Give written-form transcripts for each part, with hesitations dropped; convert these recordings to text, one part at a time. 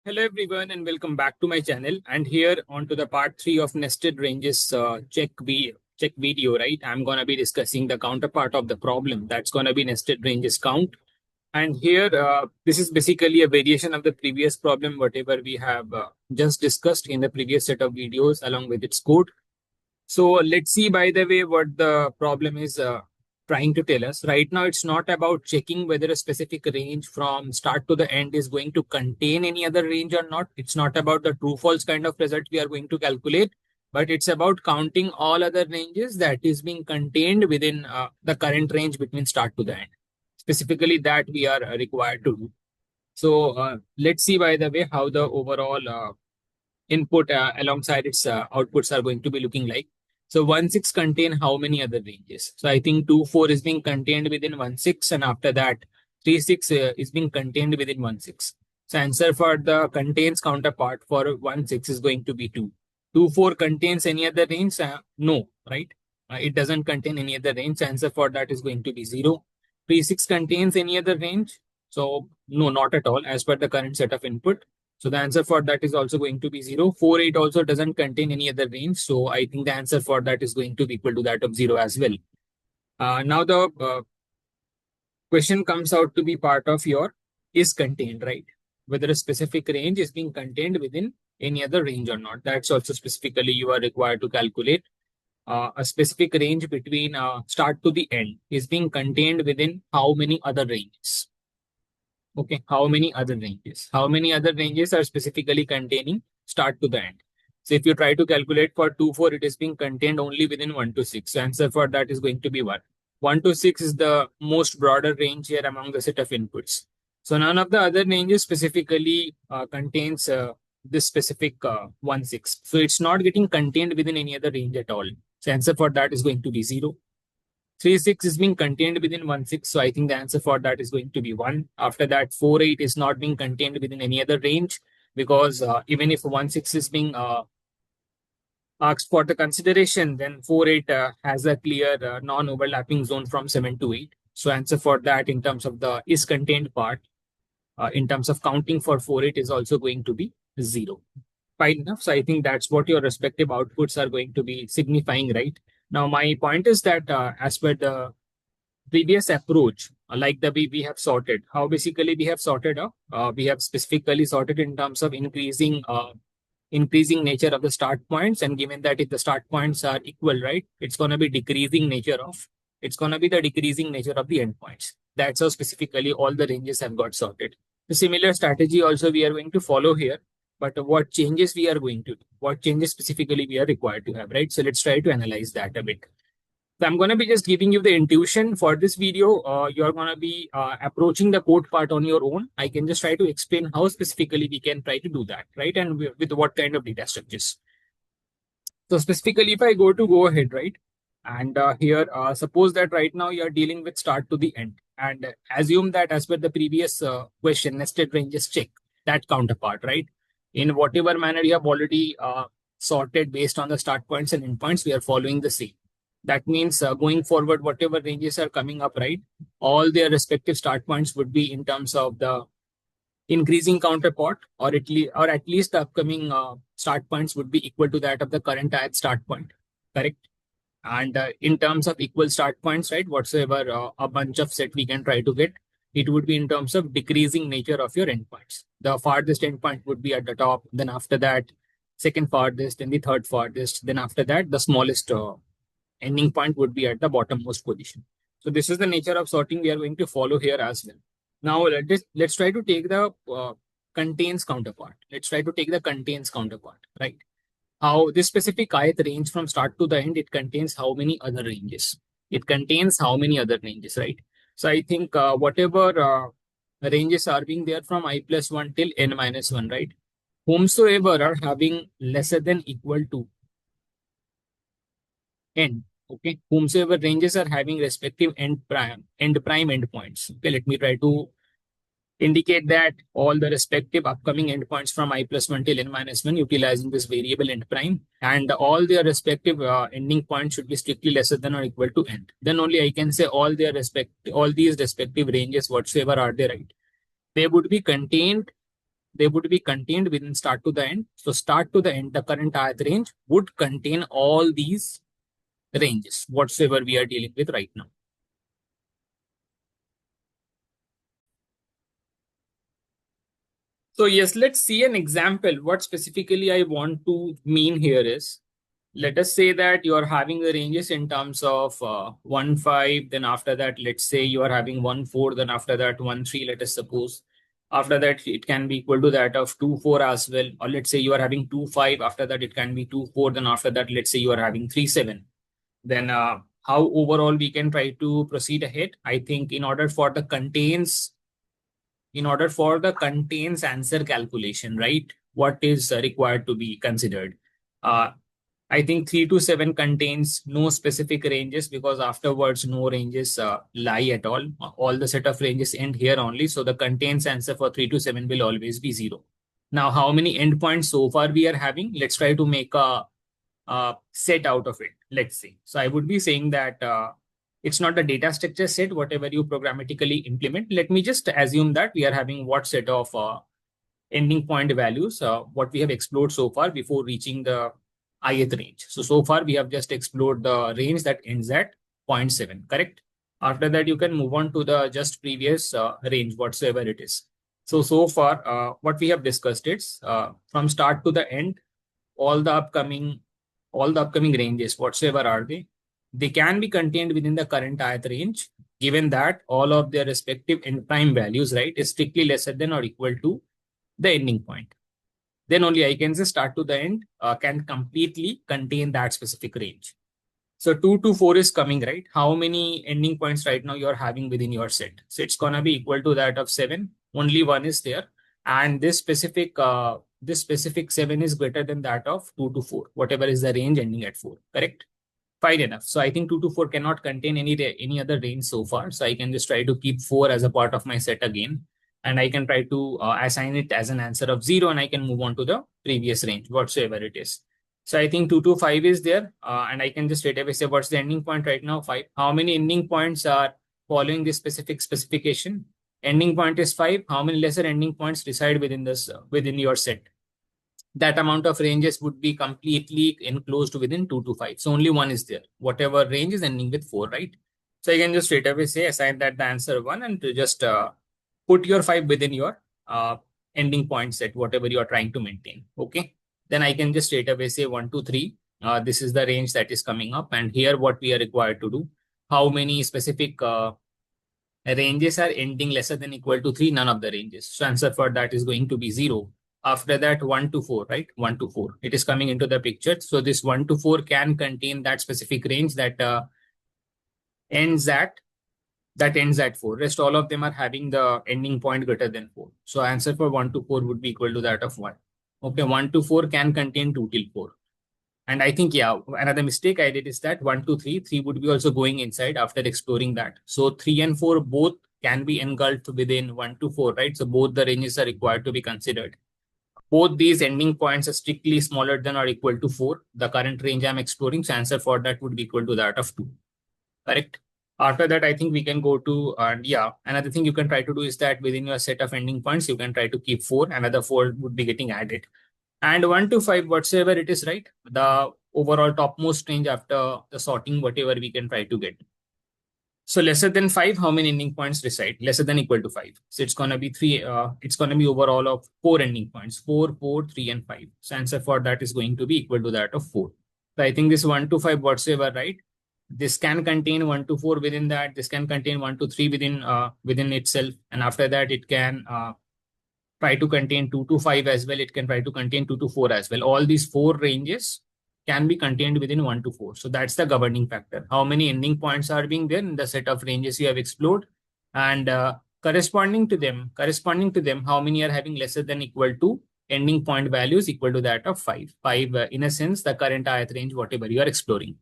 Hello everyone and welcome back to my channel, and here on to the part 3 of nested ranges check video, right? I'm going to be discussing the counterpart of the problem. That's going to be nested ranges count. And here this is basically a variation of the previous problem whatever we have just discussed in the previous set of videos along with its code. So let's see, by the way, what the problem is trying to tell us. Right now, it's not about checking whether a specific range from start to the end is going to contain any other range or not. It's not about the true false kind of result we are going to calculate, but it's about counting all other ranges that is being contained within the current range between start to the end. Specifically, that we are required to do. So let's see, by the way, how the overall input alongside its outputs are going to be looking like. So 1,6 contain how many other ranges? So I think 2,4 is being contained within 1,6, and after that 3,6 is being contained within 1,6. So answer for the contains counterpart for 1,6 is going to be 2. 2,4 contains any other range? No, right? It doesn't contain any other range. So answer for that is going to be 0. 3,6 contains any other range? So no, not at all as per the current set of input. So the answer for that is also going to be 0. 4,8 also doesn't contain any other range. So I think the answer for that is going to be equal to that of 0 as well. Now the question comes out to be part of your is contained, right? Whether a specific range is being contained within any other range or not. That's also specifically you are required to calculate. A specific range between start to the end is being contained within how many other ranges? Okay, how many other ranges? How many other ranges are specifically containing start to the end? So if you try to calculate for 2,4, it is being contained only within 1 to 6. So answer for that is going to be 1. 1 to 6 is the most broader range here among the set of inputs. So none of the other ranges specifically contains this specific 1, 6. So it's not getting contained within any other range at all. So answer for that is going to be 0. 3,6 is being contained within 1,6. So I think the answer for that is going to be 1. After that, 4,8 is not being contained within any other range, because even if 1,6 is being asked for the consideration, then 4,8 has a clear non-overlapping zone from 7 to 8. So answer for that in terms of the is contained part, in terms of counting for 4,8 is also going to be 0. Fine enough. So I think that's what your respective outputs are going to be signifying, right? Now, my point is that as per the previous approach, like the way we have sorted, how basically we have sorted up, we have specifically sorted in terms of increasing nature of the start points, and given that if the start points are equal, right, it's going to be decreasing nature of, it's going to be the decreasing nature of the endpoints. That's how specifically all the ranges have got sorted. The similar strategy also we are going to follow here. But what changes we are going to do? What changes specifically we are required to have, right? So let's try to analyze that a bit. So I'm going to be just giving you the intuition for this video. You're going to be approaching the code part on your own. I can just try to explain how specifically we can try to do that, right? And with what kind of data structures. So specifically, if I go ahead, right? And here, suppose that right now you're dealing with start to the end. And assume that as per the previous question, nested ranges check that counterpart, right? In whatever manner you have already sorted based on the start points and endpoints, we are following the same. That means going forward, whatever ranges are coming up, right, all their respective start points would be in terms of the increasing counterpart, or at least the upcoming start points would be equal to that of the current ith start point, correct? And in terms of equal start points, right, whatsoever a bunch of set we can try to get, it would be in terms of decreasing nature of your endpoints. The farthest endpoint would be at the top, then after that, second farthest, then the third farthest, then after that, the smallest ending point would be at the bottommost position. So this is the nature of sorting we are going to follow here as well. Now let's try to take the contains counterpart. Let's try to take the contains counterpart, right? How this specific ith range from start to the end, it contains how many other ranges? It contains how many other ranges, right? So I think whatever ranges are being there from I plus 1 till n minus 1, right? Whomsoever are having lesser than equal to n, okay? Whomsoever ranges are having respective end prime endpoints. Okay, let me try to indicate that all the respective upcoming endpoints from I plus 1 till n minus 1 utilizing this variable end prime, and all their respective ending points should be strictly lesser than or equal to n. Then only I can say all these respective ranges whatsoever are there, right, they would be contained they would be contained within start to the end. So start to the end, the current ith range would contain all these ranges, whatsoever we are dealing with right now. So yes, let's see an example. What specifically I want to mean here is, let us say that you are having the ranges in terms of 1, 5. Then after that, let's say you are having 1, 4. Then after that, 1, 3, let us suppose. After that, it can be equal to that of 2, 4 as well. Or let's say you are having 2, 5. After that, it can be 2, 4. Then after that, let's say you are having 3, 7. Then how overall we can try to proceed ahead? I think in order for the contains answer calculation, right? What is required to be considered? Uh, I think 3 to 7 contains no specific ranges because afterwards no ranges lie at all. All the set of ranges end here only. So the contains answer for 3 to 7 will always be 0. Now, how many endpoints so far we are having? Let's try to make a set out of it, let's say. So I would be saying that it's not a data structure set, whatever you programmatically implement. Let me just assume that we are having what set of ending point values, what we have explored so far before reaching the ith range. So far we have just explored the range that ends at 0.7, correct? After that, you can move on to the just previous range, whatsoever it is. So far, what we have discussed is from start to the end, all the upcoming ranges, whatsoever are they can be contained within the current ith range, given that all of their respective end time values, right, is strictly lesser than or equal to the ending point. Then only I can just start to the end can completely contain that specific range. So 2 to 4 is coming, right? How many ending points right now you're having within your set? So it's gonna be equal to that of 7. Only one is there, and this specific 7 is greater than that of 2 to 4, whatever is the range ending at 4, correct? Fine enough. So I think 2 to 4 cannot contain any other range so far. So I can just try to keep 4 as a part of my set again. And I can try to assign it as an answer of 0, and I can move on to the previous range, whatsoever it is. So I think 2 to 5 is there. And I can just straight away say what's the ending point right now? 5. How many ending points are following this specific specification? Ending point is 5. How many lesser ending points reside within this within your set? That amount of ranges would be completely enclosed within 2 to 5. So only one is there. Whatever range is ending with 4, right? So I can just straight away say assign that the answer 1 and to just put your 5 within your ending point set, whatever you are trying to maintain. Okay. Then I can just straight away say 1, 2, 3. This is the range that is coming up. And here what we are required to do, how many specific ranges are ending lesser than equal to 3? None of the ranges. So answer for that is going to be 0. After that, 1 to 4, right? 1 to 4. It is coming into the picture. So this 1 to 4 can contain that specific range that ends at 4. Rest all of them are having the ending point greater than 4. So answer for 1 to 4 would be equal to that of 1. Okay, 1 to 4 can contain 2 till 4. And I think, yeah, another mistake I did is that 1 to 3, 3 would be also going inside after exploring that. So 3 and 4 both can be engulfed within 1 to 4, right? So both the ranges are required to be considered. Both these ending points are strictly smaller than or equal to 4. The current range I'm exploring, so answer for that would be equal to that of 2. Correct? After that, I think we can go to, and yeah, another thing you can try to do is that within your set of ending points, you can try to keep 4. Another 4 would be getting added. And 1 to 5, whatsoever it is, right? The overall topmost range after the sorting, whatever we can try to get. So lesser than 5, how many ending points reside? Lesser than equal to 5. So it's going to be 3. It's going to be overall of 4 ending points. 4, 4, 3, and 5. So answer for that is going to be equal to that of 4. So I think this 1 to 5 whatsoever, right? This can contain 1 to 4 within that. This can contain 1 to 3 within itself. And after that, it can try to contain 2 to 5 as well. It can try to contain 2 to 4 as well. All these 4 ranges can be contained within 1 to 4. So that's the governing factor. How many ending points are being there in the set of ranges you have explored, and corresponding to them, how many are having lesser than equal to ending point values equal to that of 5. 5, in a sense, the current ith range, whatever you are exploring.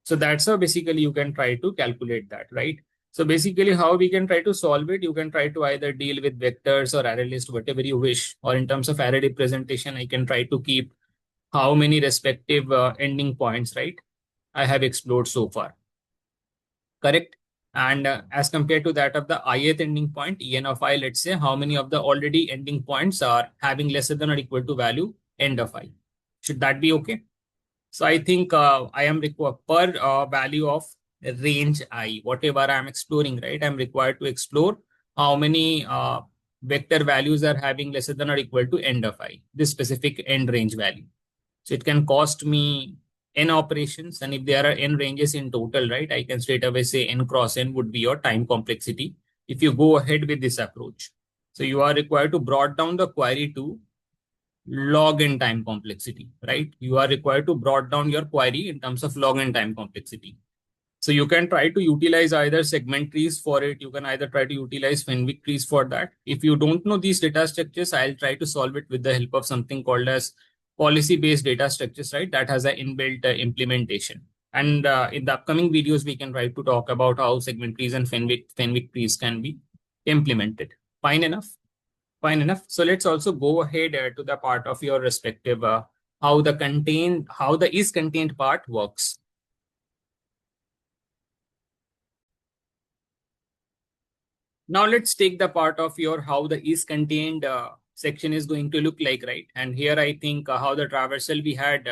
So that's how basically you can try to calculate that, right? So basically how we can try to solve it, you can try to either deal with vectors or array list, whatever you wish, or in terms of array representation, I can try to keep how many respective ending points, right, I have explored so far. Correct. And as compared to that of the ith ending point, en of I, let's say how many of the already ending points are having lesser than or equal to value end of I. Should that be okay? So I think I am required per value of range I, whatever I am exploring, right? I'm required to explore how many vector values are having lesser than or equal to end of I, this specific end range value. So it can cost me n operations. And if there are n ranges in total, right, I can straight away say n cross n would be your time complexity if you go ahead with this approach. So you are required to broad down the query to log n time complexity, right? You are required to broad down your query in terms of log n time complexity. So you can try to utilize either segment trees for it. You can either try to utilize Fenwick trees for that. If you don't know these data structures, I'll try to solve it with the help of something called as policy-based data structures, right? That has an inbuilt implementation. And in the upcoming videos, we can try to talk about how segment trees and Fenwick trees can be implemented. Fine enough? Fine enough. So let's also go ahead to the part of your respective how the is contained part works. Now let's take the part of your how the is contained section is going to look like, right? And here I think how the traversal we had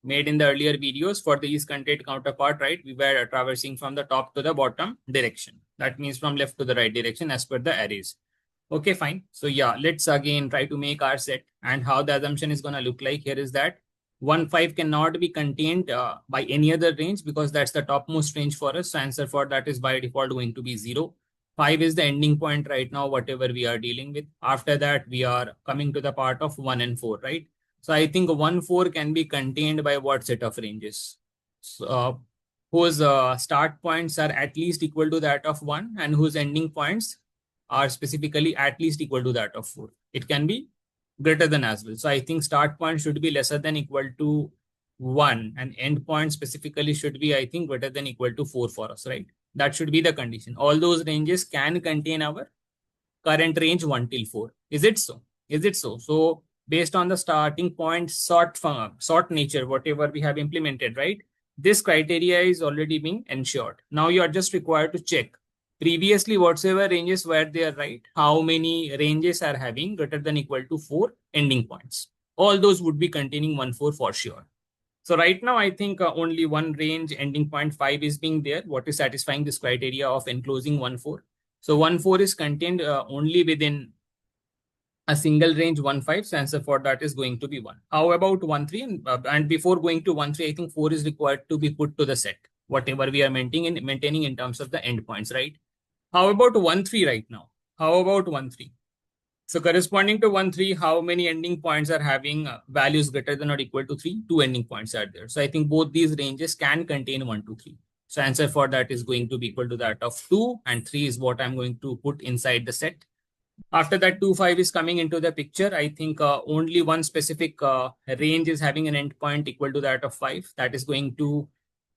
made in the earlier videos for the is contained counterpart, right? We were traversing from the top to the bottom direction. That means from left to the right direction as per the arrays. Okay, fine. So yeah, let's again try to make our set, and how the assumption is going to look like here is that 1, 5 cannot be contained by any other range because that's the topmost range for us. So answer for that is by default going to be 0. 5 is the ending point right now, whatever we are dealing with. After that, we are coming to the part of 1 and 4, right? So I think 1, 4 can be contained by what set of ranges? So, whose start points are at least equal to that of 1 and whose ending points are specifically at least equal to that of 4. It can be greater than as well. So I think start point should be lesser than equal to 1 and end point specifically should be, I think, greater than equal to 4 for us, right? That should be the condition. All those ranges can contain our current range 1 till 4. Is it so? Is it so? So based on the starting point sort nature, whatever we have implemented, right? This criteria is already being ensured. Now you are just required to check previously whatsoever ranges were there, right? How many ranges are having greater than equal to 4 ending points? All those would be containing 1, 4 for sure. So right now, I think only one range ending point 5 is being there. What is satisfying this criteria of enclosing 1, 4? So 1, 4 is contained only within a single range 1, 5. So answer for that is going to be 1. How about 1, 3? And before going to 1, 3, I think 4 is required to be put to the set, whatever we are maintaining in terms of the endpoints, right? How about 1, 3 right now? How about 1, 3? So corresponding to 1, 3, how many ending points are having values greater than or equal to 3? 2 ending points are there. So I think both these ranges can contain 1, 2, 3. So answer for that is going to be equal to that of 2 and 3 is what I'm going to put inside the set. After that 2, 5 is coming into the picture. I think only one specific range is having an endpoint equal to that of 5. That is going to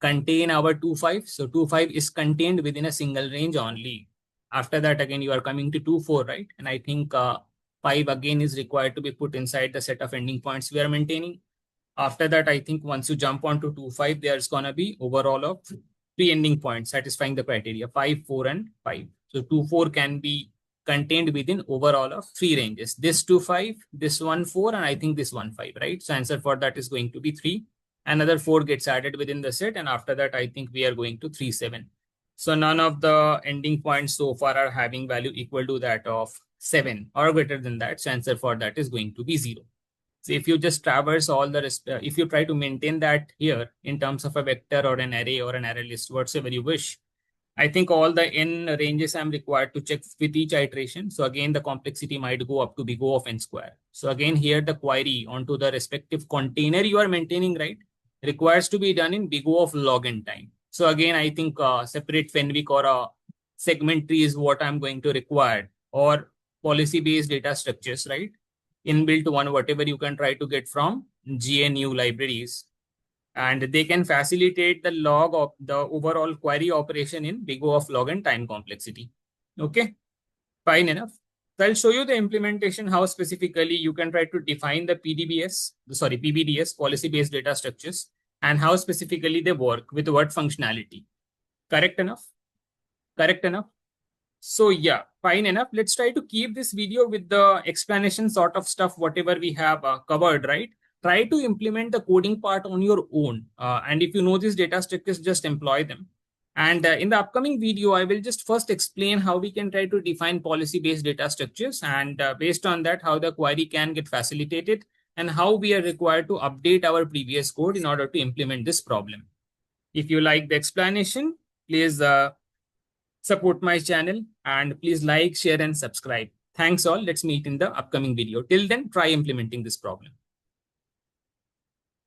contain our 2, 5. So 2, 5 is contained within a single range only. After that, again, you are coming to 2, 4, right? And I think 5 again is required to be put inside the set of ending points we are maintaining. After that, I think once you jump on to 2, 5, there's going to be overall of 3 ending points satisfying the criteria 5, 4, and 5. So 2, 4 can be contained within overall of 3 ranges. This 2, 5, this 1, 4, and I think this 1, 5, right? So answer for that is going to be 3. Another 4 gets added within the set. And after that, I think we are going to 3, 7. So none of the ending points so far are having value equal to that of 7 or greater than that. So answer for that is going to be 0. So if you just traverse all the rest, if you try to maintain that here in terms of a vector or an array or an array list, whatsoever you wish, I think all the n ranges I'm required to check with each iteration. So again, the complexity might go up to big O of n square. So again, here the query onto the respective container you are maintaining, right, requires to be done in big O of log n time. So again, I think separate Fenwick or a segment tree is what I'm going to require, or policy-based data structures, right? Inbuilt one, whatever you can try to get from GNU libraries. And they can facilitate the log of the overall query operation in big O of log and time complexity. Okay, fine enough. So I'll show you the implementation, how specifically you can try to define the PBDS, policy-based data structures, and how specifically they work with what functionality. Correct enough? Correct enough? So yeah, fine enough. Let's try to keep this video with the explanation sort of stuff, whatever we have covered, right? Try to implement the coding part on your own. And if you know these data structures, just employ them. And in the upcoming video, I will just first explain how we can try to define policy-based data structures, and based on that, how the query can get facilitated and how we are required to update our previous code in order to implement this problem. If you like the explanation, please support my channel and please like, share, and subscribe. Thanks all. Let's meet in the upcoming video. Till then, try implementing this problem.